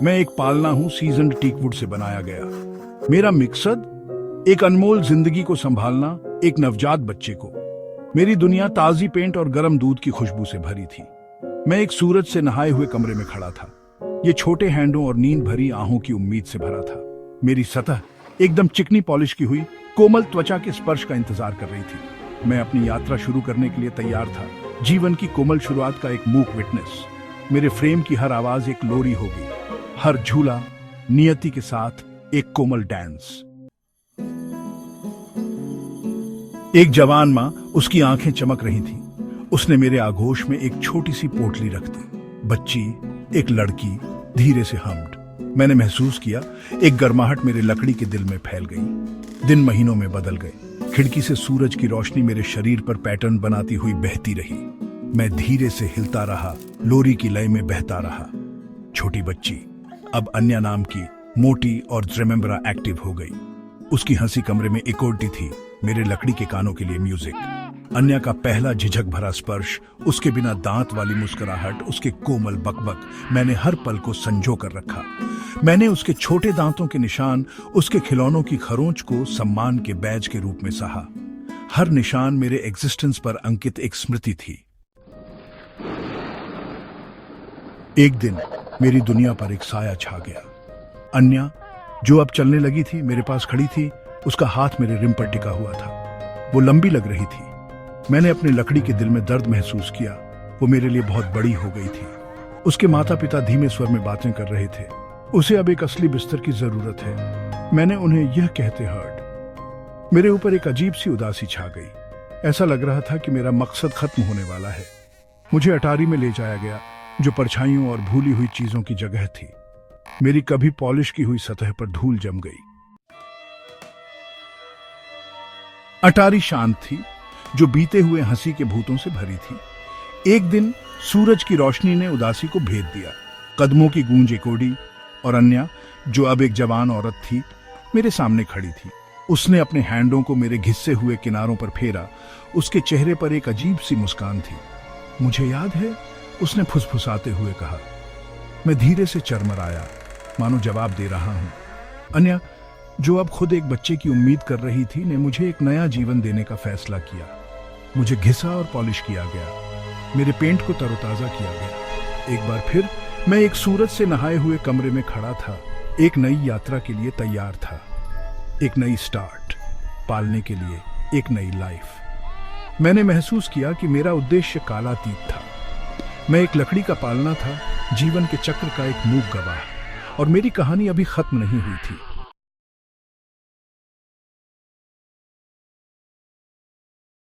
मैं एक पालना हूं सीजन्ड टीकवुड से बनाया गया। मेरा मकसद एक अनमोल जिंदगी को संभालना, एक नवजात बच्चे को। मेरी दुनिया ताजी पेंट और गर्म दूध की खुशबू से भरी थी। मैं एक सूरज से नहाए हुए कमरे में खड़ा था। ये छोटे हैंडों और नींद भरी आंखों की उम्मीद से भरा था। मेरी सतह एकदम चिकनी पॉलिश की हुई कोमल त्वचा के स्पर्श का इंतजार कर रही थी। मैं अपनी यात्रा शुरू करने के लिए तैयार था, जीवन की कोमल शुरुआत का एक मूक विटनेस। मेरे फ्रेम की हर आवाज एक लोरी होगी, हर झूला नियति के साथ एक कोमल डांस। एक जवान मां, उसकी आंखें चमक रही थीं। उसने मेरे आगोश में एक छोटी सी पोटली रख दी। बच्ची, एक लड़की, धीरे से हमड। मैंने महसूस किया एक गर्माहट मेरे लकड़ी के दिल में फैल गई। दिन महीनों में बदल गए। खिड़की से सूरज की रोशनी मेरे शरीर पर पैटर्न बनाती हुई बहती रही। मैं धीरे से हिलता रहा, लोरी की लय में बहता रहा। छोटी बच्ची अब अन्या नाम की मोटी और रिमेम्बरा एक्टिव हो गई। उसकी हंसी कमरे में इकोड़ती थी, मेरे लकड़ी के कानों के लिए म्यूजिक। अन्या का पहला झिझक भरा स्पर्श, उसके बिना दांत वाली मुस्कुराहट, उसके कोमल बकबक, मैंने हर पल को संजो कर रखा। मैंने उसके छोटे दांतों के निशान, उसके खिलौनों की खरोंच को सम्मान के बैज के रूप में सहा। हर निशान मेरे एग्जिस्टेंस पर अंकित एक स्मृति थी। एक दिन मेरी दुनिया पर एक साया छा गया। अन्या, जो अब चलने लगी थी, मेरे पास खड़ी थी। उसका हाथ मेरे रिम पर टिका हुआ था। वो लंबी लग रही थी। मैंने अपने लकड़ी के दिल में दर्द महसूस किया। वो मेरे लिए बहुत बड़ी हो गई थी। उसके माता पिता धीमे स्वर में बातें कर रहे थे। उसे अब एक असली बिस्तर की जरूरत है। मैंने उन्हें यह कहते हर्ड। मेरे ऊपर एक अजीब सी उदासी छा गई। ऐसा लग रहा था कि मेरा मकसद खत्म होने वाला है। मुझे अटारी में ले जाया गया, जो परछाइयों और भूली हुई चीजों की जगह थी। मेरी कभी पॉलिश की हुई सतह पर धूल जम गई। अटारी शांत थी, जो बीते हुए हंसी के भूतों से भरी थी। एक दिन सूरज की रोशनी ने उदासी को भेद दिया। कदमों की गूंज एकोड़ी और अन्या, जो अब एक जवान औरत थी, मेरे सामने खड़ी थी। उसने अपने हैंडों को मेरे घिसे हुए किनारों पर फेरा। उसके चेहरे पर एक अजीब सी मुस्कान थी। मुझे याद है, उसने फुसफुसाते हुए कहा। मैं धीरे से चरमराया, मानो जवाब दे रहा हूं। अन्या, जो अब खुद एक बच्चे की उम्मीद कर रही थी, ने मुझे एक नया जीवन देने का फैसला किया। मुझे घिसा और पॉलिश किया गया। मेरे पेंट को तरोताजा किया गया। एक बार फिर मैं एक सूरज से नहाए हुए कमरे में खड़ा था। एक नई यात्रा के लिए तैयार था। एक नई स्टार्ट, पालने के लिए एक नई लाइफ। मैंने महसूस किया कि मेरा उद्देश्य कालातीत था। मैं एक लकड़ी का पालना था, जीवन के चक्र का एक मूक गवाह, और मेरी कहानी अभी खत्म नहीं हुई थी।